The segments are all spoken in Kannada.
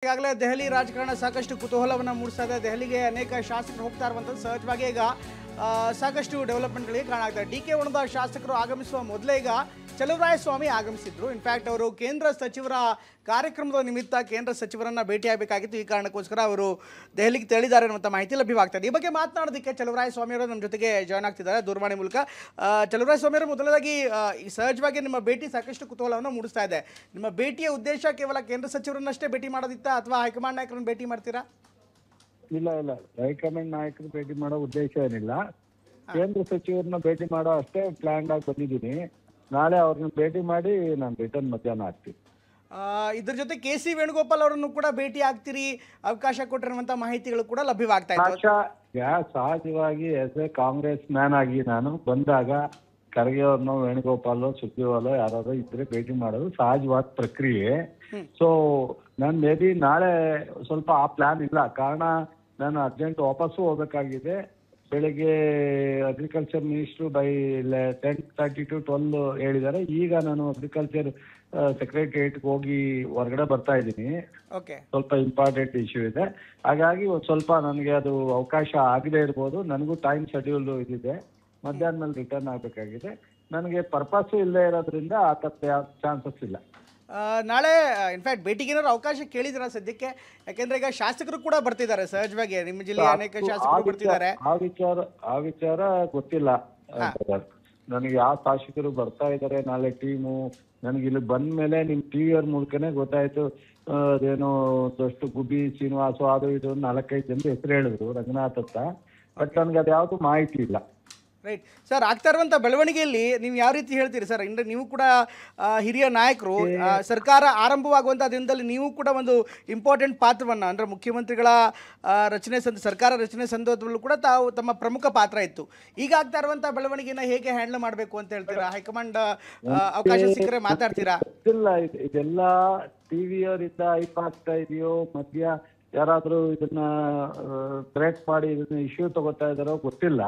ಈಗಾಗಲೇ ದೆಹಲಿ ರಾಜಕಾರಣ ಸಾಕಷ್ಟು ಕುತೂಹಲವನ್ನು ಮೂಡಿಸ್ತಾ ಇದೆ. ದೆಹಲಿಗೆ ಅನೇಕ ಶಾಸಕರು ಹೋಗ್ತಾ ಇರುವಂಥದ್ದು ಸಹಜವಾಗಿ ಈಗ ಸಾಕಷ್ಟು ಡೆವಲಪ್ಮೆಂಟ್ಗಳಿಗೆ ಕಾರಣ ಆಗ್ತದೆ. DK1ದ ಶಾಸಕರು ಆಗಮಿಸುವ ಮೊದಲೇ ಈಗ ಚಲುವರಾಯಸ್ವಾಮಿ ಆಗಮಿಸಿದ್ರು. ಇನ್ಫ್ಯಾಕ್ಟ್ ಅವರು ಕೇಂದ್ರ ಸಚಿವರ ಕಾರ್ಯಕ್ರಮದ ನಿಮಿತ್ತ ಕೇಂದ್ರ ಸಚಿವರನ್ನು ಭೇಟಿಯಾಗಬೇಕಾಗಿತ್ತು. ಈ ಕಾರಣಕ್ಕೋಸ್ಕರ ಅವರು ದೆಹಲಿಗೆ ತೆರಳಿದ್ದಾರೆ ಅನ್ನುವಂಥ ಮಾಹಿತಿ ಲಭ್ಯವಾಗ್ತದೆ. ಈ ಬಗ್ಗೆ ಮಾತನಾಡೋದಕ್ಕೆ ಚಲುವರಾಯಸ್ವಾಮಿ ಅವರು ನಮ್ಮ ಜೊತೆಗೆ ಜಾಯ್ನ್ ಆಗ್ತಿದ್ದಾರೆ ದೂರವಾಣಿ ಮೂಲಕ. ಚಲುವರಾಯಸ್ವಾಮಿ ಅವರು, ಮೊದಲದಾಗಿ ಸಹಜವಾಗಿ ನಿಮ್ಮ ಭೇಟಿ ಸಾಕಷ್ಟು ಕುತೂಹಲವನ್ನು ಮೂಡಿಸ್ತಾ ಇದೆ. ನಿಮ್ಮ ಭೇಟಿಯ ಉದ್ದೇಶ ಕೇವಲ ಕೇಂದ್ರ ಸಚಿವರನ್ನಷ್ಟೇ ಭೇಟಿ ಮಾಡೋದಿತ್ತಾ ಅಥವಾ ಹೈಕಮಾಂಡ್ ನಾಯಕರನ್ನು ಭೇಟಿ ಮಾಡ್ತೀರಾ? ಇಲ್ಲ, ಹೈಕಮಾಂಡ್ ನಾಯಕರು ಭೇಟಿ ಮಾಡೋ ಉದ್ದೇಶ ಏನಿಲ್ಲ. ಕೇಂದ್ರ ಸಚಿವರನ್ನ ಭೇಟಿ ಮಾಡೋ ಅಷ್ಟೇ ಪ್ಲಾನ್ ಆಗಿ ಬಂದಿದ್ದೀನಿ. ನಾಳೆ ಅವ್ರನ್ನ ಭೇಟಿ ಮಾಡಿ ನಾನು ರಿಟರ್ನ್ ಮಧ್ಯಾಹ್ನ ಆಗ್ತೀನಿ. ಇದ್ರ ಜೊತೆ KC ವೇಣುಗೋಪಾಲ್ ಅವರನ್ನು ಕೂಡ ಭೇಟಿ ಆಗ್ತೀರಿ, ಅವಕಾಶ ಕೊಟ್ಟಿರುವಂತ ಮಾಹಿತಿಗಳು ಕೂಡ ಲಭ್ಯವಾಗ್ತಾ ಇದೆ. ಸಹಜವಾಗಿ ಎಸ್ ಎ ಕಾಂಗ್ರೆಸ್ ಮ್ಯಾನ್ ಆಗಿ ನಾನು ಬಂದಾಗ ಖರ್ಗೆ ಅವ್ರನ್ನೋ ವೇಣುಗೋಪಾಲ್ ಸುರ್ಜೇವಾಲ ಯಾರಾದ್ರೂ ಇದ್ರೆ ಭೇಟಿ ಮಾಡೋದು ಸಹಜವಾದ ಪ್ರಕ್ರಿಯೆ. ಸೊ ನಾನು ಮೇ ಬಿ ನಾಳೆ ಸ್ವಲ್ಪ ಆ ಪ್ಲಾನ್ ಇಲ್ಲ. ಕಾರಣ ನಾನು ಅರ್ಜೆಂಟ್ ವಾಪಸ್ಸು ಹೋಗ್ಬೇಕಾಗಿದೆ. ಬೆಳಿಗ್ಗೆ ಅಗ್ರಿಕಲ್ಚರ್ ಮಿನಿಸ್ಟ್ರು ಬೈ 10:30 to 12 ಹೇಳಿದ್ದಾರೆ. ಈಗ ನಾನು ಅಗ್ರಿಕಲ್ಚರ್ ಸೆಕ್ರೆಟರಿಯೇಟ್ಗೆ ಹೋಗಿ ಹೊರಗಡೆ ಬರ್ತಾ ಇದ್ದೀನಿ. ಸ್ವಲ್ಪ ಇಂಪಾರ್ಟೆಂಟ್ ಇಶ್ಯೂ ಇದೆ. ಹಾಗಾಗಿ ಒಂದು ಸ್ವಲ್ಪ ನನಗೆ ಅದು ಅವಕಾಶ ಆಗದೆ ಇರ್ಬೋದು. ನನಗೂ ಟೈಮ್ ಶೆಡ್ಯೂಲ್ ಇದಿದೆ. ಮಧ್ಯಾಹ್ನ ಮೇಲೆ ರಿಟರ್ನ್ ಆಗಬೇಕಾಗಿದೆ. ನನಗೆ ಪರ್ಪಸ್ಸು ಇಲ್ಲದೆ ಇರೋದ್ರಿಂದ ಆ ಥರದ ಚಾನ್ಸಸ್ ಇಲ್ಲ. ನಾಳೆ ಇನ್ಫ್ಯಾಕ್ಟ್ ಭೇಟಿಗೆ ಏನಾದ್ರು ಅವಕಾಶ ಕೇಳಿದಿರ ಸದ್ಯಕ್ಕೆ? ಯಾಕೆಂದ್ರೆ ಈಗ ಶಾಸಕರು ಕೂಡ ಬರ್ತಿದ್ದಾರೆ, ಸಹಜವಾಗಿ ನಿಮ್ಮ ಜಿಲ್ಲೆಯ ಅನೇಕ ಶಾಸಕರು ಬರ್ತಿದ್ದಾರೆ. ಆ ವಿಚಾರ ಗೊತ್ತಿಲ್ಲ. ನನಗೆ ಯಾವ ಶಾಸಕರು ಬರ್ತಾ ಇದ್ದಾರೆ ನಾಳೆ ಟೀಮು ನನಗೆ ಇಲ್ಲಿ ಬಂದ ಮೇಲೆ ನಿಮ್ TV ಮೂಲಕನೇ ಗೊತ್ತಾಯ್ತು. ಅದೇನೋ ಒಂದಷ್ಟು ಗುಬ್ಬಿ ಶ್ರೀನಿವಾಸ ಅದು ಇದು 4-5 ಜನ ಹೆಸರು ಹೇಳಿದ್ರು ರಂಗನಾಥ್ ಅಂತ. ಬಟ್ ನನ್ಗೆ ಅದು ಯಾವ್ದು ಮಾಹಿತಿ ಇಲ್ಲ. ರೈಟ್ ಸರ್, ಆಗ್ತಾ ಇರುವಂಥ ಬೆಳವಣಿಗೆಯಲ್ಲಿ ನೀವು ಯಾವ ರೀತಿ ಹೇಳ್ತೀರಿ ಸರ್? ಅಂದರೆ ನೀವು ಕೂಡ ಹಿರಿಯ ನಾಯಕರು, ಸರ್ಕಾರ ಆರಂಭವಾಗುವಂಥ ದಿನದಲ್ಲಿ ನೀವು ಕೂಡ ಒಂದು ಇಂಪಾರ್ಟೆಂಟ್ ಪಾತ್ರವನ್ನು, ಅಂದರೆ ಮುಖ್ಯಮಂತ್ರಿಗಳ ಸರ್ಕಾರ ರಚನೆ ಸಂದರ್ಭದಲ್ಲೂ ಕೂಡ ತಮ್ಮ ಪ್ರಮುಖ ಪಾತ್ರ ಇತ್ತು. ಈಗ ಆಗ್ತಾ ಇರುವಂಥ ಬೆಳವಣಿಗೆನ ಹೇಗೆ ಹ್ಯಾಂಡಲ್ ಮಾಡಬೇಕು ಅಂತ ಹೇಳ್ತೀರಾ? ಹೈಕಮಾಂಡ್ ಅವಕಾಶ ಸಿಕ್ಕರೆ ಮಾತಾಡ್ತೀರಾ? ಇಲ್ಲ, ಇದೆಲ್ಲ ಟಿವಿಯವರಿಂದ ಹೈಪ್ ಆಗ್ತಾ ಇದೆಯೋ, ಮಧ್ಯ ಯಾರಾದರೂ ಇದನ್ನ ಥ್ರೆಟ್ ಮಾಡಿ ಇದನ್ನ ಇಶ್ಯೂ ತಗೋತಾ ಇದ್ದಾರೋ ಗೊತ್ತಿಲ್ಲ.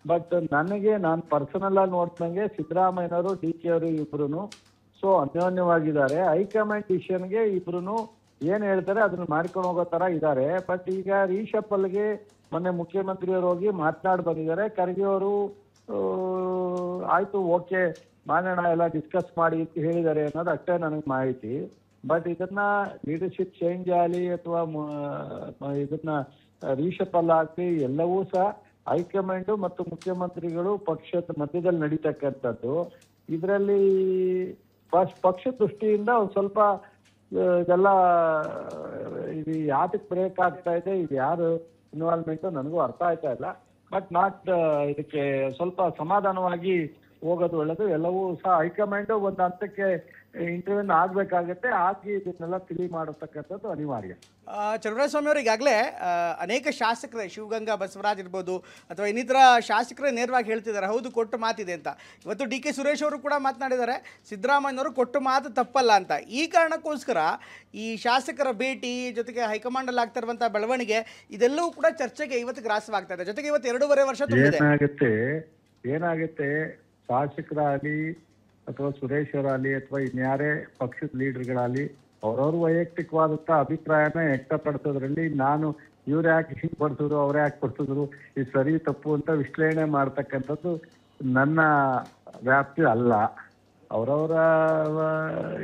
ಬಟ್ ನಾನು ಪರ್ಸನಲ್ ಆಗಿ ನೋಡ್ದಂಗೆ ಸಿದ್ದರಾಮಯ್ಯನವರು DK ಅವರು ಇಬ್ರು ಸೊ ಅನ್ಯೋನ್ಯವಾಗಿದ್ದಾರೆ. ಹೈಕಮಾಂಡ್ ಡಿಸಿಷನ್ಗೆ ಇಬ್ರು ಏನ್ ಹೇಳ್ತಾರೆ ಅದನ್ನ ಮಾಡ್ಕೊಂಡು ಹೋಗೋ ತರ ಇದ್ದಾರೆ. ಬಟ್ ಈಗ ರೀಶಪ್ಪಲ್ಗೆ ಮೊನ್ನೆ ಮುಖ್ಯಮಂತ್ರಿಯವರು ಹೋಗಿ ಮಾತನಾಡಿ ಬಂದಿದ್ದಾರೆ. ಖರ್ಗೆ ಅವರು ಆಯ್ತು ಓಕೆ ಮಾಡೋಣ ಎಲ್ಲ ಡಿಸ್ಕಸ್ ಮಾಡಿ ಅಂತ ಹೇಳಿದ್ದಾರೆ ಅನ್ನೋದು ಅಷ್ಟೇ ನನಗೆ ಮಾಹಿತಿ. ಬಟ್ ಇದನ್ನ ಲೀಡರ್ಶಿಪ್ ಚೇಂಜ್ ಆಗಲಿ ಅಥವಾ ಇದನ್ನ ರೀಶಪ್ಪಲ್ ಆಗಲಿ ಎಲ್ಲವೂ ಸಹ ಹೈಕಮಾಂಡ್ ಮತ್ತು ಮುಖ್ಯಮಂತ್ರಿಗಳು ಪಕ್ಷದ ಮಧ್ಯದಲ್ಲಿ ನಡೀತಕ್ಕಂಥದ್ದು. ಇದರಲ್ಲಿ ಪಕ್ಷ ದೃಷ್ಟಿಯಿಂದ ಒಂದು ಸ್ವಲ್ಪ ಇದೆಲ್ಲ ಇದು ಯಾತಕ್ಕೆ ಬ್ರೇಕ್ ಆಗ್ತಾ ಇದೆ, ಇದು ಯಾರು ಇನ್ವಾಲ್ವ್ಮೆಂಟ್ ನನಗೂ ಅರ್ಥ ಆಯ್ತಾ ಇಲ್ಲ. ಬಟ್ ಇದಕ್ಕೆ ಸ್ವಲ್ಪ ಸಮಾಧಾನವಾಗಿ ಹೋಗೋದು ಒಳ್ಳೆದು. ಎಲ್ಲವೂ ಸಹ ಹೈಕಮಾಂಡ್ ಒಂದು ಹಂತಕ್ಕೆ ಇಂಟರ್ವ್ಯೂನ್ ಆಗ್ಬೇಕಾಗತ್ತೆ. ಆಗಿ ಇದನ್ನೆಲ್ಲ ತಿಳಿ ಮಾಡತಕ್ಕಂಥದ್ದು ಅನಿವಾರ್ಯ. ಚಲುವರಾಯಸ್ವಾಮಿ ಅವರು, ಈಗಾಗಲೇ ಅನೇಕ ಶಾಸಕರೇ, ಶಿವಗಂಗಾ ಬಸವರಾಜ್ ಇರ್ಬೋದು ಅಥವಾ ಇನ್ನಿತರ ಶಾಸಕರೇ ನೇರವಾಗಿ ಹೇಳ್ತಿದ್ದಾರೆ ಹೌದು ಕೊಟ್ಟು ಮಾತಿದೆ ಅಂತ. ಇವತ್ತು DK ಸುರೇಶ್ ಅವರು ಕೂಡ ಮಾತನಾಡಿದ್ದಾರೆ, ಸಿದ್ದರಾಮಯ್ಯನವರು ಕೊಟ್ಟು ಮಾತು ತಪ್ಪಲ್ಲ ಅಂತ. ಈ ಕಾರಣಕ್ಕೋಸ್ಕರ ಈ ಶಾಸಕರ ಭೇಟಿ ಜೊತೆಗೆ ಹೈಕಮಾಂಡಲ್ಲಿ ಆಗ್ತಾ ಇರುವಂಥ ಬೆಳವಣಿಗೆ ಇದೆಲ್ಲವೂ ಕೂಡ ಚರ್ಚೆಗೆ ಇವತ್ತು ಗ್ರಾಸವಾಗ್ತಾ ಇದೆ. ಜೊತೆಗೆ ಇವತ್ತು 2.5 ವರ್ಷ ಏನಾಗುತ್ತೆ ಶಾಸಕರಾಗಲಿ ಅಥವಾ ಸುರೇಶ್ ಅವರಾಗಲಿ ಅಥವಾ ಇನ್ಯಾರೇ ಪಕ್ಷದ ಲೀಡರ್ಗಳಾಗಲಿ ಅವ್ರವ್ರ ವೈಯಕ್ತಿಕವಾದಂಥ ಅಭಿಪ್ರಾಯನ ವ್ಯಕ್ತಪಡಿಸೋದ್ರಲ್ಲಿ ನಾನು ಇವ್ರು ಯಾಕೆ ಹಿಂಗೆ ಪಡಿಸಿದ್ರು ಅವ್ರು ಯಾಕೆ ಪಡಿಸಿದ್ರು ಇದು ಸರಿ ತಪ್ಪು ಅಂತ ವಿಶ್ಲೇಷಣೆ ಮಾಡ್ತಕ್ಕಂಥದ್ದು ನನ್ನ ವ್ಯಾಪ್ತಿ ಅಲ್ಲ. ಅವರವರ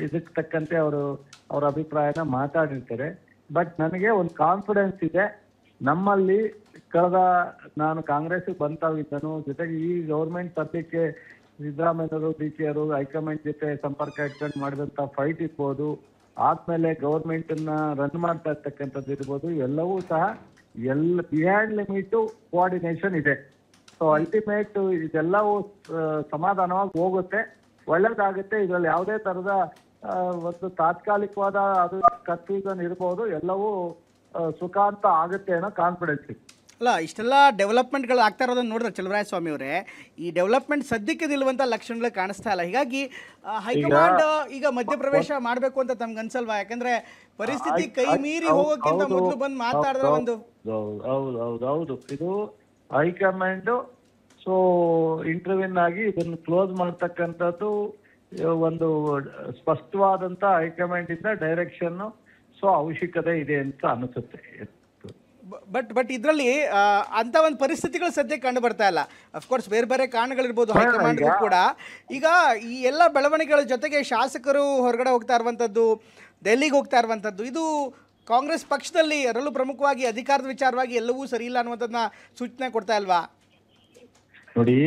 ಇದಕ್ಕೆ ತಕ್ಕಂತೆ ಅವ್ರ ಅಭಿಪ್ರಾಯನ ಮಾತಾಡಿರ್ತಾರೆ. ಬಟ್ ನನಗೆ ಒಂದು ಕಾನ್ಫಿಡೆನ್ಸ್ ಇದೆ, ನಮ್ಮಲ್ಲಿ ನಾನು ಕಾಂಗ್ರೆಸ್ಗೆ ಬಂತಾವಿದ್ದನು, ಜೊತೆಗೆ ಈ ಗೌರ್ಮೆಂಟ್ ತರಲಿಕ್ಕೆ ಸಿದ್ದರಾಮಯ್ಯವರು DK ಅವರು ಹೈಕಮಾಂಡ್ ಜೊತೆ ಸಂಪರ್ಕ ಇಟ್ಕೊಂಡು ಮಾಡಿದಂಥ ಫೈಟ್ ಇರ್ಬೋದು, ಆದ್ಮೇಲೆ ಗೌರ್ಮೆಂಟ್ ಅನ್ನ ರನ್ ಮಾಡ್ತಾ ಇರ್ತಕ್ಕಂಥದ್ದು ಇರ್ಬೋದು, ಎಲ್ಲವೂ ಸಹ ಬಿಹೈಂಡ್ ಲಿಮಿಟ್ ಕೋಆರ್ಡಿನೇಷನ್ ಇದೆ. ಸೊ ಅಲ್ಟಿಮೇಟ್ ಇದೆಲ್ಲವೂ ಸಮಾಧಾನವಾಗಿ ಹೋಗುತ್ತೆ, ಒಳ್ಳೇದಾಗುತ್ತೆ. ಇದರಲ್ಲಿ ಯಾವುದೇ ತರದ ಒಂದು ತಾತ್ಕಾಲಿಕವಾದ ಅದು ಕನ್ಫ್ಯೂಷನ್ ಇರ್ಬೋದು, ಎಲ್ಲವೂ ಸುಖಾಂತ ಆಗುತ್ತೆ ಅನ್ನೋ ಕಾನ್ಫಿಡೆನ್ಸ್ ಇದೆ. ಅಲ್ಲ, ಇಷ್ಟೆಲ್ಲ ಡೆವಲಪ್ಮೆಂಟ್ಗಳು ಆಗ್ತಾ ಇರೋದನ್ನು ನೋಡಿದ್ರೆ ಚಲುವರಾಯಸ್ವಾಮಿ ಅವರೇ, ಈ ಡೆವಲಪ್ಮೆಂಟ್ ಸದ್ಯಕ್ಕೆ ನಿಲ್ಲುವಂಥ ಲಕ್ಷಣಗಳು ಕಾಣಿಸ್ತಾ ಇಲ್ಲ. ಹೀಗಾಗಿ ಹೈಕಮಾಂಡ್ ಈಗ ಮಧ್ಯಪ್ರವೇಶ ಮಾಡಬೇಕು ಅಂತ ತಮ್ಗೆ ಅನ್ಸಲ್ವಾ? ಯಾಕಂದ್ರೆ ಪರಿಸ್ಥಿತಿ ಕೈ ಮೀರಿ ಹೋಗೋಕ್ಕಿಂತ ಮೊದಲು ಬಂದು ಮಾತಾಡಿದ್ರೆ ಒಂದು ಹೌದು ಇದು ಹೈಕಮಾಂಡ್ ಸೊ ಇಂಟರ್ವ್ಯೂನ್ ಆಗಿ ಇದನ್ನು ಕ್ಲೋಸ್ ಮಾಡ್ತಕ್ಕಂಥದ್ದು ಒಂದು ಸ್ಪಷ್ಟವಾದಂತ ಹೈಕಮಾಂಡ್ ಇಂದ ಡೈರೆಕ್ಷನ್. ಸೊ ಅವಶ್ಯಕತೆ ಇದೆ ಅಂತ ಅನಿಸುತ್ತೆ. ಬಟ್ ಇದರಲ್ಲಿ ಅಂತ ಒಂದು ಪರಿಸ್ಥಿತಿಗಳು ಸದ್ಯಕ್ಕೆ ಕಂಡು ಬರ್ತಾ ಇಲ್ಲ. ಅಫ್ಕೋರ್ಸ್ ಬೇರೆ ಬೇರೆ ಕಾರಣಗಳಿರ್ಬೋದು ಹೈಕಮಾಂಡ್ಗೂ ಕೂಡ. ಈಗ ಈ ಎಲ್ಲ ಬೆಳವಣಿಗೆಗಳ ಜೊತೆಗೆ ಶಾಸಕರು ಹೊರಗಡೆ ಹೋಗ್ತಾ ಇರುವಂಥದ್ದು, ದೆಹಲಿಗೆ ಹೋಗ್ತಾ ಇರುವಂಥದ್ದು, ಇದು ಕಾಂಗ್ರೆಸ್ ಪಕ್ಷದಲ್ಲಿ ಅದರಲ್ಲೂ ಪ್ರಮುಖವಾಗಿ ಅಧಿಕಾರದ ವಿಚಾರವಾಗಿ ಎಲ್ಲವೂ ಸರಿ ಇಲ್ಲ ಅನ್ನುವಂಥದ್ದನ್ನ ಸೂಚನೆ ಕೊಡ್ತಾ ಇಲ್ವಾ? ನೋಡಿ,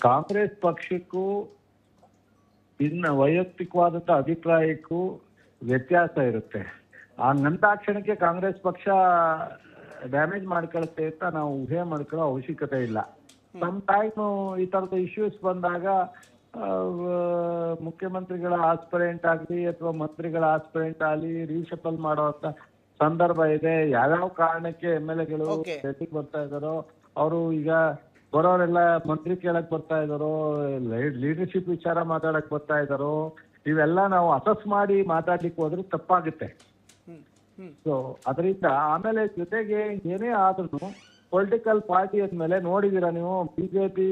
ಕಾಂಗ್ರೆಸ್ ಪಕ್ಷಕ್ಕೂ ಇನ್ನು ವೈಯಕ್ತಿಕವಾದಂತ ಅಭಿಪ್ರಾಯಕ್ಕೂ ವ್ಯತ್ಯಾಸ ಇರುತ್ತೆ. ಆ ನಂದಾಕ್ಷಣಕ್ಕೆ ಕಾಂಗ್ರೆಸ್ ಪಕ್ಷ ಡ್ಯಾಮೇಜ್ ಮಾಡ್ಕೊಳುತ್ತೆ ಅಂತ ನಾವು ಊಹೆ ಮಾಡ್ಕೊಳ್ಳೋ ಅವಶ್ಯಕತೆ ಇಲ್ಲ. ಸಮ್ ಟೈಮ್ ಈ ತರದ ಇಶ್ಯೂಸ್ ಬಂದಾಗ ಮುಖ್ಯಮಂತ್ರಿಗಳ ಆಸ್ಪರೆಂಟ್ ಆಗಲಿ ಅಥವಾ ಮಂತ್ರಿಗಳ ಆಸ್ಪರೆಂಟ್ ಆಗಲಿ ರೀಶಫಲ್ ಮಾಡುವಂತ ಸಂದರ್ಭ ಇದೆ. ಯಾವ್ಯಾವ ಕಾರಣಕ್ಕೆ MLA-ಗಳು ಡೆಲ್ಲಿಗೆ ಬರ್ತಾ ಇದಾರೋ, ಅವರು ಈಗ ಬರೋರೆಲ್ಲ ಮಂತ್ರಿ ಕೇಳಕ್ ಬರ್ತಾ ಇದಾರೋ, ಲೀಡರ್ಶಿಪ್ ವಿಚಾರ ಮಾತಾಡಕ್ ಬರ್ತಾ ಇದಾರೋ, ಇವೆಲ್ಲ ನಾವು ಅಸಸ್ ಮಾಡಿ ಮಾತಾಡ್ಲಿಕ್ಕೆ ಹೋದ್ರೆ ತಪ್ಪಾಗುತ್ತೆ. ಸೊ ಅದರಿಂದ ಆಮೇಲೆ ಜೊತೆಗೆ ಏನೇ ಆದ್ರೂ ಪೊಲಿಟಿಕಲ್ ಪಾರ್ಟಿ ಅಂದ್ಮೇಲೆ ನೋಡಿದೀರಾ ನೀವು, ಬಿಜೆಪಿ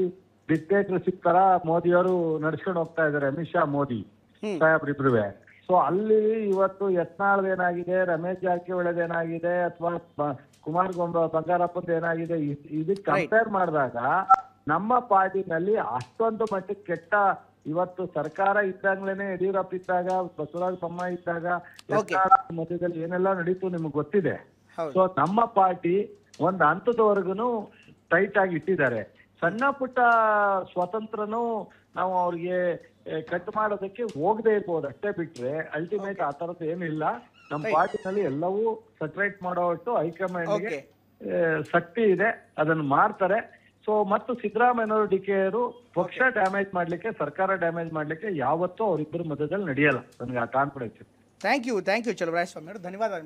ಡಿಕ್ಟೇಟರ್ಶಿಪ್ ತರ ಮೋದಿಯವರು ನಡ್ಸ್ಕೊಂಡು ಹೋಗ್ತಾ ಇದಾರೆ, ಅಮಿತ್ ಶಾ ಮೋದಿ ಸಾಹೇಬ್ರಿಬ್ರುವೆ. ಸೊ ಅಲ್ಲಿ ಇವತ್ತು ಯತ್ನಾಳ್ದೇನಾಗಿದೆ, ರಮೇಶ್ ಜಾರಕಿಹೊಳಿದೇನಾಗಿದೆ, ಅಥವಾ ಕುಮಾರ್ ಬಂಗಾರಪ್ಪಂದು ಏನಾಗಿದೆ, ಇದಕ್ಕೆ ಕಂಪೇರ್ ಮಾಡಿದಾಗ ನಮ್ಮ ಪಾರ್ಟಿನಲ್ಲಿ ಅಷ್ಟೊಂದು ಮಟ್ಟಿಗೆ ಕೆಟ್ಟ, ಇವತ್ತು ಸರ್ಕಾರ ಇದ್ದಾಗ್ಲೇನೆ ಯಡಿಯೂರಪ್ಪ ಇದ್ದಾಗ, ಬಸವರಾಜ ಬೊಮ್ಮಾಯಿ ಇದ್ದಾಗ ಮಧ್ಯದಲ್ಲಿ ಏನೆಲ್ಲ ನಡೀತು ನಿಮ್ಗೆ ಗೊತ್ತಿದೆ. ಸೊ ನಮ್ಮ ಪಾರ್ಟಿ ಒಂದ್ ಹಂತದವರೆಗೂ ಟೈಟ್ ಆಗಿ ಇಟ್ಟಿದ್ದಾರೆ. ಸಣ್ಣ ಪುಟ್ಟ ಸ್ವತಂತ್ರನು ನಾವು ಅವ್ರಿಗೆ ಕಟ್ ಮಾಡೋದಕ್ಕೆ ಹೋಗದೆ ಇರ್ಬೋದು, ಅಷ್ಟೇ ಬಿಟ್ರೆ ಅಲ್ಟಿಮೇಟ್ ಆ ತರದ್ದು ಏನಿಲ್ಲ. ನಮ್ಮ ಪಾರ್ಟಿನಲ್ಲಿ ಎಲ್ಲವೂ ಸೆಪರೇಟ್ ಮಾಡೋವಷ್ಟು ಹೈಕಮಾಂಡ್ಗೆ ಶಕ್ತಿ ಇದೆ, ಅದನ್ನು ಮಾಡ್ತಾರೆ. ಸೊ ಮತ್ತು ಸಿದ್ದರಾಮಯ್ಯನವರು ಡಿಕೆಯರು ಪಕ್ಷ ಡ್ಯಾಮೇಜ್ ಮಾಡ್ಲಿಕ್ಕೆ, ಸರ್ಕಾರ ಡ್ಯಾಮೇಜ್ ಮಾಡ್ಲಿಕ್ಕೆ ಯಾವತ್ತೂ ಅವರಿಬ್ಬರ ಮಧ್ಯದಲ್ಲಿ ನಡೆಯಲ್ಲ. ನನಗೆ ಆ ಕಾನ್ಫಿಡೆನ್ಸ್ ಇದೆ. ಥ್ಯಾಂಕ್ ಯು ಚಲುವರಾಯ ಸ್ವಾಮಿ ಅವರು, ಧನ್ಯವಾದ.